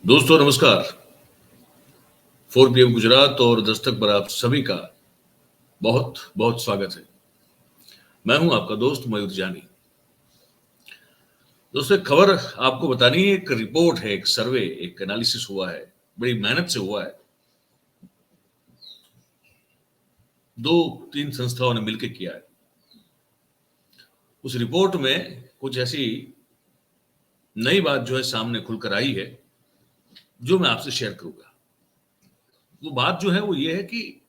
दोस्तों नमस्कार। 4 PM गुजरात और दस्तक पर आप सभी का बहुत बहुत स्वागत है। मैं हूं आपका दोस्त मयूर जानी। दोस्तों एक खबर आपको बतानी है। एक रिपोर्ट है, एक सर्वे, एक एनालिसिस हुआ है, बड़ी मेहनत से हुआ है। 2-3 संस्थाओं ने मिलकर किया है। उस रिपोर्ट में कुछ ऐसी नई बात जो है सामने खुलकर आई है, जो मैं आपसे शेयर करूंगा। वो बात जो है वो ये है कि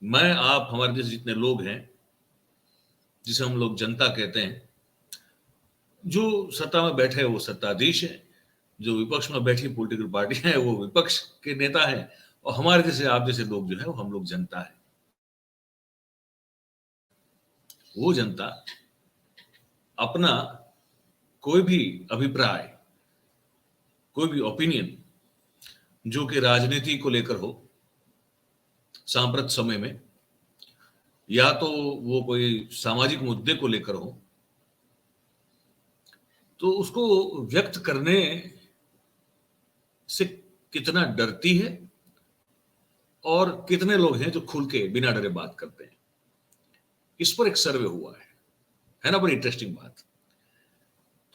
मैं, आप, हमारे जैसे जितने लोग हैं, जिसे हम लोग जनता कहते हैं, जो सत्ता में बैठे हैं वो सत्ताधीश है, जो विपक्ष में बैठी पॉलिटिकल पार्टियां हैं वो विपक्ष के नेता हैं, और हमारे जैसे आप जैसे लोग जो है वो हम लोग जनता है। वो जनता अपना कोई भी अभिप्राय, कोई भी ओपिनियन जो कि राजनीति को लेकर हो, सांप्रत समय में, या तो वो कोई सामाजिक मुद्दे को लेकर हो, तो उसको व्यक्त करने से कितना डरती है और कितने लोग हैं जो खुल के बिना डरे बात करते हैं। इस पर एक सर्वे हुआ है ना, बड़ी इंटरेस्टिंग बात।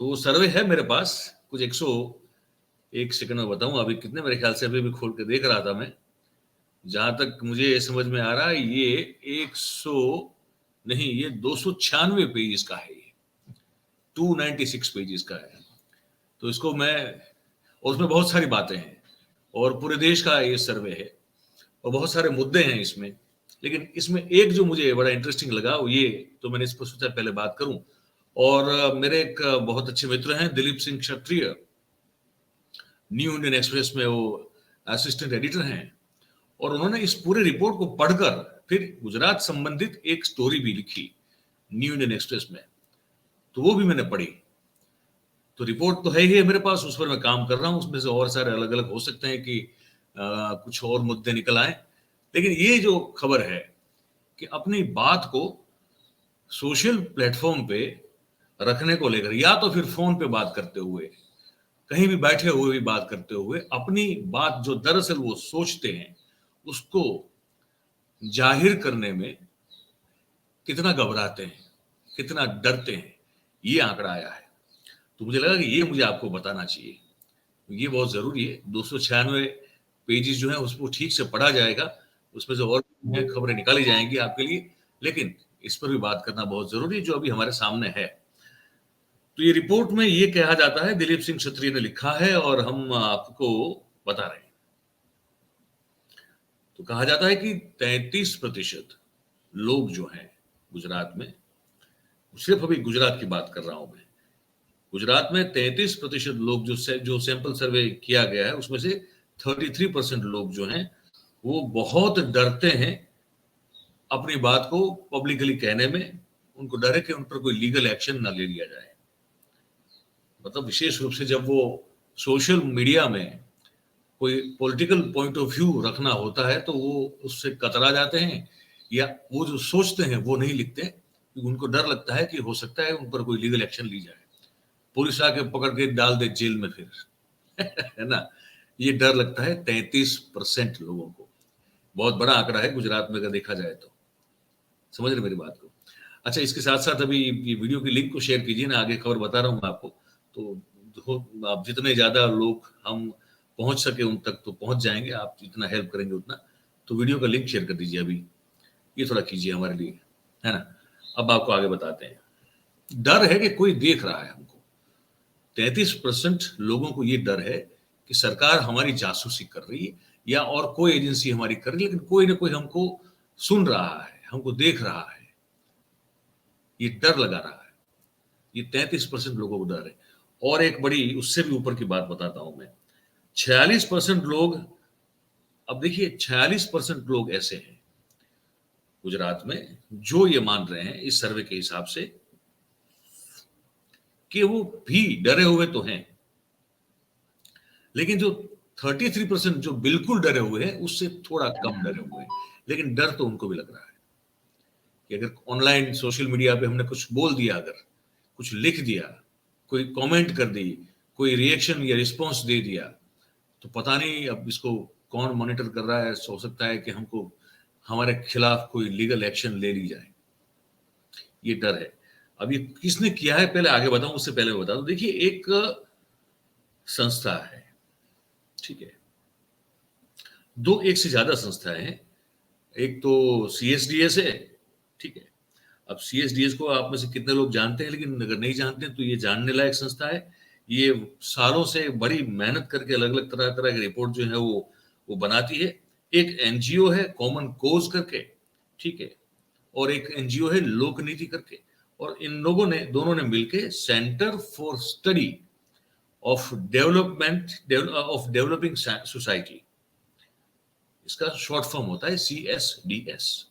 तो सर्वे है मेरे पास कुछ 101 सेकंड में बताऊं अभी कितने, मेरे ख्याल से अभी भी खोल के देख रहा था मैं। जहां तक मुझे समझ में आ रहा है ये 100 नहीं, ये 296 पेजेस का है। ये 296 पेजेस का है। तो इसको मैं, और उसमें बहुत सारी बातें हैं और पूरे देश का ये सर्वे है और बहुत सारे मुद्दे हैं इसमें। लेकिन इसमें एक जो मुझे बड़ा इंटरेस्टिंग लगा वो ये, तो मैंने इस पर सोचा पहले बात करूं। और मेरे एक बहुत अच्छे मित्र हैं दिलीप सिंह क्षत्रिय, न्यू इंडियन एक्सप्रेस में वो असिस्टेंट एडिटर हैं, और उन्होंने इस पूरे रिपोर्ट को पढ़कर फिर गुजरात संबंधित एक स्टोरी भी लिखी न्यू इंडियन एक्सप्रेस में। तो वो भी मैंने पढ़ी। तो रिपोर्ट तो है ही है मेरे पास, उस पर मैं काम कर रहा हूं। उसमें से और सारे अलग अलग हो सकते हैं कि कुछ और मुद्दे निकल आए। लेकिन ये जो खबर है कि अपनी बात को सोशल प्लेटफॉर्म पे रखने को लेकर, या तो फिर फोन पे बात करते हुए, कहीं भी बैठे हुए भी बात करते हुए, अपनी बात जो दरअसल वो सोचते हैं उसको जाहिर करने में कितना घबराते हैं, कितना डरते हैं, ये आंकड़ा आया है। तो मुझे लगा कि ये मुझे आपको बताना चाहिए। ये बहुत जरूरी है। 296 पेजेस जो है उसको ठीक से पढ़ा जाएगा, उसमें से और खबरें निकाली जाएंगी आपके लिए, लेकिन इस पर भी बात करना बहुत जरूरी है जो अभी हमारे सामने है। तो ये रिपोर्ट में ये कहा जाता है, दिलीप सिंह क्षत्रिय ने लिखा है और हम आपको बता रहे हैं। तो कहा जाता है कि 33% लोग जो हैं गुजरात में, सिर्फ अभी गुजरात की बात कर रहा हूं मैं, गुजरात में 33% लोग जो सैंपल सर्वे किया गया है उसमें से 33% लोग जो हैं वो बहुत डरते हैं अपनी बात को पब्लिकली कहने में। उनको डर है कि उन पर कोई लीगल एक्शन ना ले लिया जाए। मतलब विशेष रूप से जब वो सोशल मीडिया में कोई पॉलिटिकल पॉइंट ऑफ व्यू रखना होता है तो वो उससे कतरा जाते हैं, या वो जो सोचते हैं वो नहीं लिखते क्योंकि उनको डर लगता है कि हो सकता है उन पर कोई लीगल एक्शन ली जाए, पुलिस आके पकड़ के डाल दे जेल में फिर है ना। ये डर लगता है 33% लोगों को। बहुत बड़ा आंकड़ा है गुजरात में अगर देखा जाए तो। समझ रहे मेरी बात को? अच्छा, इसके साथ साथ अभी ये वीडियो की लिंक को शेयर कीजिए ना, आगे खबर बता रहा हूँ मैं आपको। तो आप जितने ज्यादा लोग हम पहुंच सके उन तक तो पहुंच जाएंगे, आप जितना हेल्प करेंगे उतना। तो वीडियो का लिंक शेयर कर दीजिए अभी, ये थोड़ा कीजिए हमारे लिए, है ना। अब आपको आगे बताते हैं। डर है कि कोई देख रहा है हमको। 33% लोगों को ये डर है कि सरकार हमारी जासूसी कर रही है या और कोई एजेंसी हमारी कर रही है, लेकिन कोई ना कोई हमको सुन रहा है, हमको देख रहा है, ये डर लगा रहा है। ये 33% लोगों को डर है। और एक बड़ी उससे भी ऊपर की बात बताता हूं मैं। 46% लोग, अब देखिए 46% लोग ऐसे हैं गुजरात में जो ये मान रहे हैं इस सर्वे के हिसाब से कि वो भी डरे हुए तो हैं, लेकिन जो 33% जो बिल्कुल डरे हुए हैं उससे थोड़ा कम डरे हुए हैं। लेकिन डर तो उनको भी लग रहा है कि अगर ऑनलाइन सोशल मीडिया पे हमने कुछ बोल दिया, अगर कुछ लिख दिया, कोई कमेंट कर दी, कोई रिएक्शन या रिस्पॉन्स दे दिया, तो पता नहीं अब इसको कौन मॉनिटर कर रहा है। हो सकता है कि हमको हमारे खिलाफ कोई लीगल एक्शन ले ली जाए, ये डर है। अब ये किसने किया है पहले आगे बताऊं, उससे पहले बता दूं। देखिए, एक संस्था है, ठीक है, एक से ज्यादा संस्थाएं हैं। एक तो CSDS है, ठीक है। अब CSDS को आप में से कितने लोग जानते हैं, लेकिन अगर नहीं जानते हैं तो ये जानने लायक संस्था है। ये सालों से बड़ी मेहनत करके अलग अलग तरह तरह की रिपोर्ट जो है वो बनाती है। एक NGO है कॉमन कोज करके, ठीक है, और एक NGO है लोक नीति करके। और इन लोगों ने दोनों ने मिलके centre for study of developing society, इसका शॉर्ट फॉर्म होता है CSDS।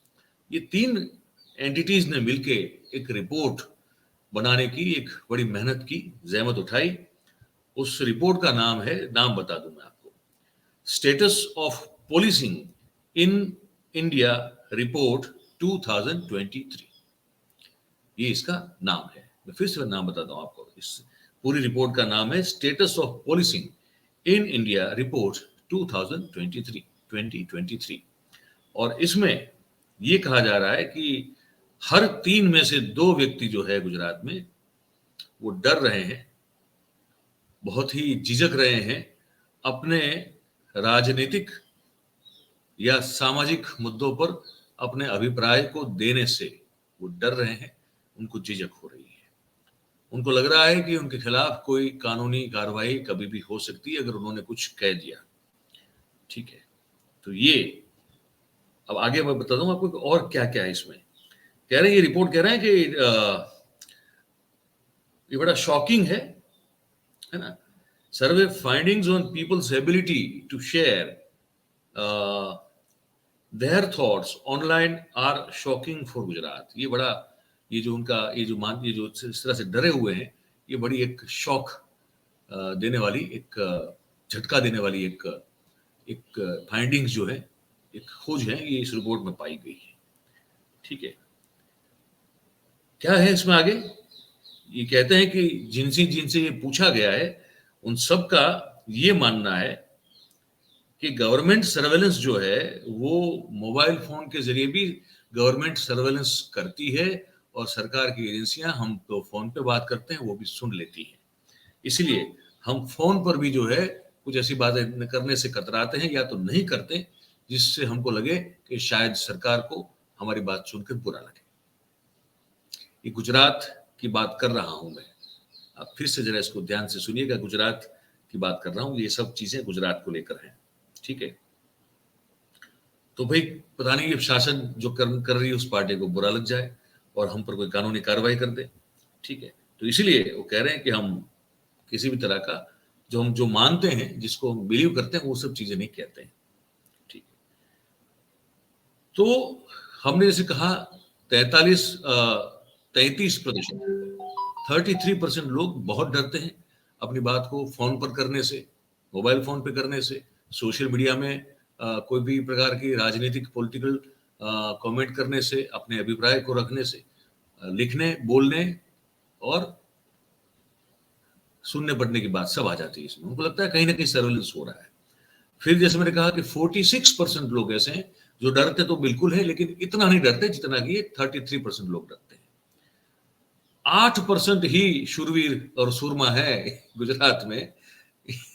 ये 3 एंटिटीज ने मिलके एक रिपोर्ट बनाने की एक बड़ी मेहनत की, जहमत उठाई। उस रिपोर्ट का नाम है, नाम बता दूं मैं आपको, status of policing in India report 2023। ये इसका नाम है। मैं फिर से नाम बताता हूं आपको। इस पूरी रिपोर्ट का नाम है status of policing in India report 2023। और इसमें ये कहा जा रहा है कि हर 3 में से 2 व्यक्ति जो है गुजरात में, वो डर रहे हैं, बहुत ही झिझक रहे हैं अपने राजनीतिक या सामाजिक मुद्दों पर अपने अभिप्राय को देने से। वो डर रहे हैं, उनको झिझक हो रही है। उनको लग रहा है कि उनके खिलाफ कोई कानूनी कार्रवाई कभी भी हो सकती है अगर उन्होंने कुछ कह दिया, ठीक है। तो ये अब आगे मैं बता दूं आपको और क्या क्या है इसमें। कह रहे हैं, ये रिपोर्ट कह रहे हैं कि ये बड़ा शॉकिंग है ना। Survey findings on people's ability to share their thoughts online are shocking for Gujarat. ये बड़ा, ये जो उनका ये जो इस तरह से डरे हुए हैं, ये बड़ी एक शॉक देने वाली, एक झटका देने वाली एक फाइंडिंग्स जो है, एक खोज है, ये इस रिपोर्ट में पाई गई है, ठीक है। क्या है इसमें आगे? ये कहते हैं कि जिनसे ये पूछा गया है, उन सब का ये मानना है कि गवर्नमेंट सर्वेलेंस जो है वो मोबाइल फोन के जरिए भी गवर्नमेंट सर्वेलेंस करती है, और सरकार की एजेंसियां हम तो फोन पे बात करते हैं वो भी सुन लेती हैं। इसलिए हम फोन पर भी जो है कुछ ऐसी बातें करने से कतराते हैं या तो नहीं करते जिससे हमको लगे कि शायद सरकार को हमारी बात सुनकर बुरा लगे। ये गुजरात की बात कर रहा हूं मैं, आप फिर से जरा इसको ध्यान से सुनिएगा। गुजरात की बात कर रहा हूं, ये सब चीजें गुजरात को लेकर हैं, ठीक है। तो भाई पता नहीं ये शासन जो कर रही है उस पार्टी को बुरा लग जाए और हम पर कोई कानूनी कार्रवाई कर दे, ठीक है। तो इसलिए वो कह रहे हैं कि हम किसी भी तरह का हम जो मानते हैं, जिसको हम बिलीव करते हैं, वो सब चीजें नहीं कहते हैं, ठीक है। तो हमने जैसे कहा 33% 33% लोग बहुत डरते हैं अपनी बात को फोन पर करने से, मोबाइल फोन पे करने से, सोशल मीडिया में कोई भी प्रकार की राजनीतिक पॉलिटिकल कमेंट करने से, अपने अभिप्राय को रखने से, लिखने, बोलने और सुनने पढ़ने की बात सब आ जाती है इसमें। उनको लगता है कहीं ना कहीं सर्वेलेंस हो रहा है। फिर जैसे मैंने कहा कि 46% लोग ऐसे हैं जो डरते तो बिल्कुल है, लेकिन इतना नहीं डरते जितना कि 33% लोग डरते हैं। 8% ही शूरवीर और सुरमा है गुजरात में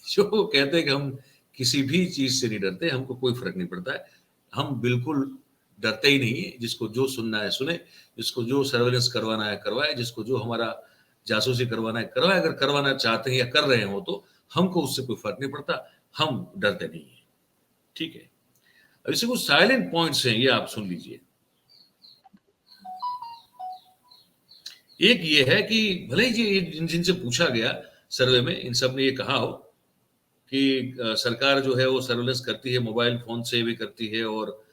जो कहते हैं कि हम किसी भी चीज से नहीं डरते, हमको कोई फर्क नहीं पड़ता है, हम बिल्कुल डरते ही नहीं है। जिसको जो सुनना है सुने, जिसको जो सर्वेलेंस करवाना है करवाए, जिसको जो हमारा जासूसी करवाना है करवाए। अगर करवाना चाहते हैं या कर रहे हो तो हमको उससे कोई फर्क नहीं पड़ता, हम डरते नहीं है, ठीक है। अब इससे कुछ साइलेंट पॉइंट्स हैं, ये आप सुन लीजिए। एक ये है कि भले ही ये जिनसे पूछा गया सर्वे में, इन सब ने ये कहा हो कि सरकार जो है वो सर्वेलेंस करती है, मोबाइल फोन से भी करती है, और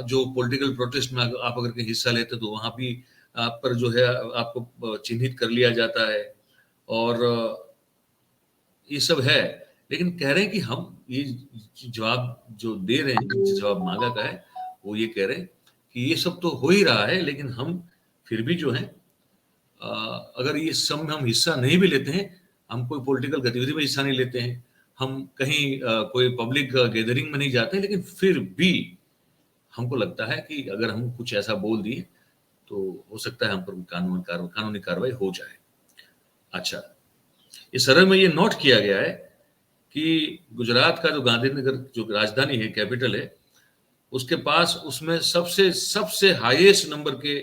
जो पॉलिटिकल प्रोटेस्ट में आप अगर कहीं हिस्सा लेते तो वहां भी आप पर जो है आपको चिन्हित कर लिया जाता है, और ये सब है। लेकिन कह रहे हैं कि हम ये जवाब जो दे रहे हैं, जवाब मांगा का है, वो ये कह रहे हैं कि ये सब तो हो ही रहा है, लेकिन हम फिर भी जो है अगर ये सब में हम हिस्सा नहीं भी लेते हैं, हम कोई पॉलिटिकल गतिविधि में हिस्सा नहीं लेते हैं, हम कहीं कोई पब्लिक गैदरिंग में नहीं जाते, लेकिन फिर भी हमको लगता है कि अगर हम कुछ ऐसा बोल दिए तो हो सकता है हम पर कानूनी कार्रवाई हो जाए। अच्छा, इस सर्वे में ये नोट किया गया है कि गुजरात का जो गांधीनगर जो राजधानी है, कैपिटल है, उसके पास उसमें सबसे सबसे हाईएस्ट नंबर के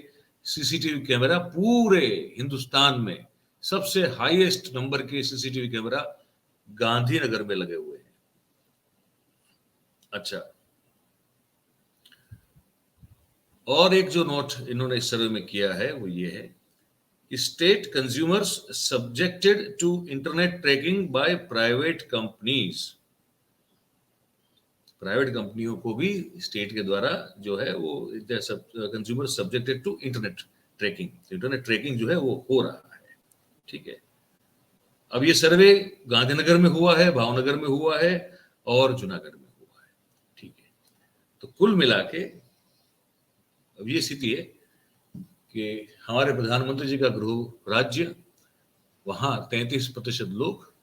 सीसीटीवी कैमरा पूरे हिंदुस्तान में, सबसे हाईएस्ट नंबर के सीसीटीवी कैमरा गांधीनगर में लगे हुए हैं। अच्छा, और एक जो नोट इन्होंने इस सर्वे में किया है वो ये है, state consumers subjected to internet tracking by private companies. Private कंपनियों को भी स्टेट के द्वारा जो है वो consumer subjected to internet tracking जो है वो हो रहा है। ठीक है, अब ये सर्वे गांधीनगर में हुआ है, भावनगर में हुआ है और जूनागढ़ में हुआ है। ठीक है, तो कुल मिला के अब ये स्थिति है कि हमारे प्रधानमंत्री जी का गृह राज्य, वहां 33% लोग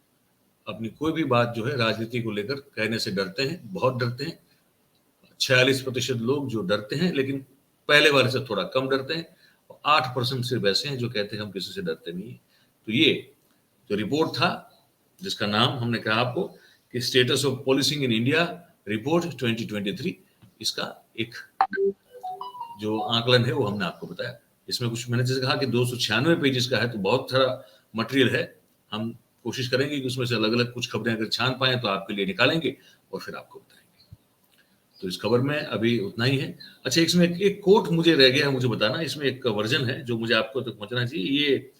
अपनी कोई भी बात जो है राजनीति को लेकर कहने से डरते हैं, बहुत डरते हैं। 46% लोग जो डरते हैं लेकिन पहले वाले से थोड़ा कम डरते हैं, और 8% सिर्फ ऐसे हैं जो कहते हैं हम किसी से डरते नहीं है। तो ये जो रिपोर्ट था, जिसका नाम हमने कहा आपको कि status of policing in India report 2023, इसका एक जो आकलन है वो हमने आपको बताया। इसमें कुछ मैंने जैसे कहा कि 296 पेजेस का है, तो बहुत सारा मटेरियल है। हम कोशिश करेंगे कि उसमें से अलग अलग कुछ खबरें अगर छान पाए तो आपके लिए निकालेंगे और फिर आपको बताएंगे। तो इस खबर में अभी उतना ही है। अच्छा, इसमें एक कोट मुझे रह गया है मुझे बताना, इसमें एक वर्जन है जो मुझे आपको तक पहुंचना चाहिए। ये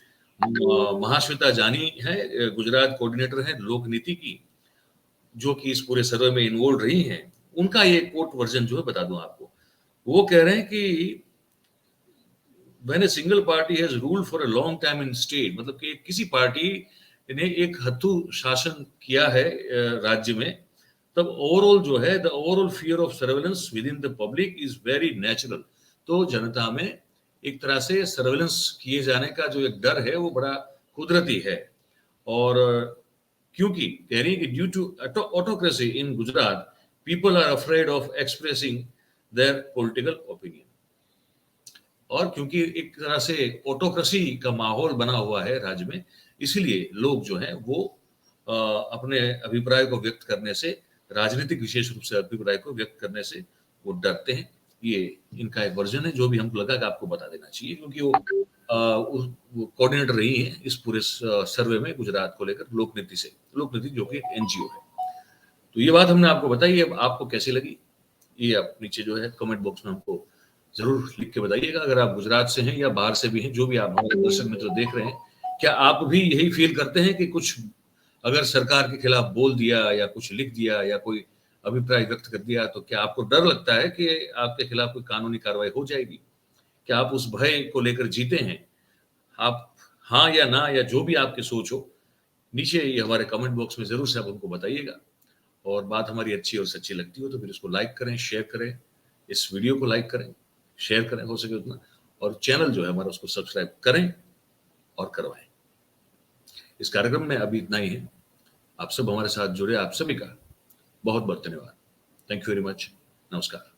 महाश्वेता जानी है, गुजरात कोऑर्डिनेटर है लोक नीति की, जो कि इस पूरे सर्वे में इन्वॉल्व रही हैं। उनका ये कोट वर्जन जो है बता दूं आपको। वो कह रहे हैं कि when a single party has ruled for a long time in state, मतलब कि किसी पार्टी ने एक हत्थू शासन किया है राज्य में, तब ओवरऑल जो है the overall fear of surveillance with in the public is very natural. तो जनता में एक तरह से सर्वेलेंस किए जाने का जो एक डर है वो बड़ा कुदरती है। और क्योंकि कह रही है कि due to autocracy in Gujarat people are afraid of expressing their political opinion. और क्योंकि एक तरह से ऑटोक्रेसी का माहौल बना हुआ है राज्य में, इसीलिए लोग जो हैं वो अपने अभिप्राय को व्यक्त करने से, राजनीतिक विशेष रूप से अभिप्राय को व्यक्त करने से वो डरते हैं। ये इनका एक वर्जन है जो भी हमको लगा कि आपको बता देना चाहिए, क्योंकि वो कोऑर्डिनेटर रही हैं इस पूरे सर्वे में गुजरात को लेकर लोकनीति जो कि एक एनजीओ है। तो ये बात हमने आपको बताई। अब आपको कैसी लगी ये आप नीचे जो है कमेंट बॉक्स में हमको जरूर लिख के बताइएगा। अगर आप गुजरात से हैं या बाहर से भी हैं, जो भी आप हमारे दर्शक मित्र देख रहे हैं, क्या आप भी यही फील करते हैं कि कुछ अगर सरकार के खिलाफ बोल दिया या कुछ लिख दिया या कोई अभिप्राय व्यक्त कर दिया तो क्या आपको डर लगता है कि आपके खिलाफ कोई कानूनी कार्रवाई हो जाएगी? क्या आप उस भय को लेकर जीते हैं? आप हाँ या ना या जो भी आपकी सोच हो, नीचे ये हमारे कमेंट बॉक्स में जरूर से आप हमको बताइएगा। और बात हमारी अच्छी और सच्ची लगती हो तो फिर इसको लाइक करें, शेयर करें, इस वीडियो को लाइक करें, शेयर करें हो सके उतना, और चैनल जो है हमारा उसको सब्सक्राइब करें और करवाएं। इस कार्यक्रम में अभी इतना ही है। आप सब हमारे साथ जुड़े, आप सभी का बहुत बहुत धन्यवाद। Thank you very much. नमस्कार।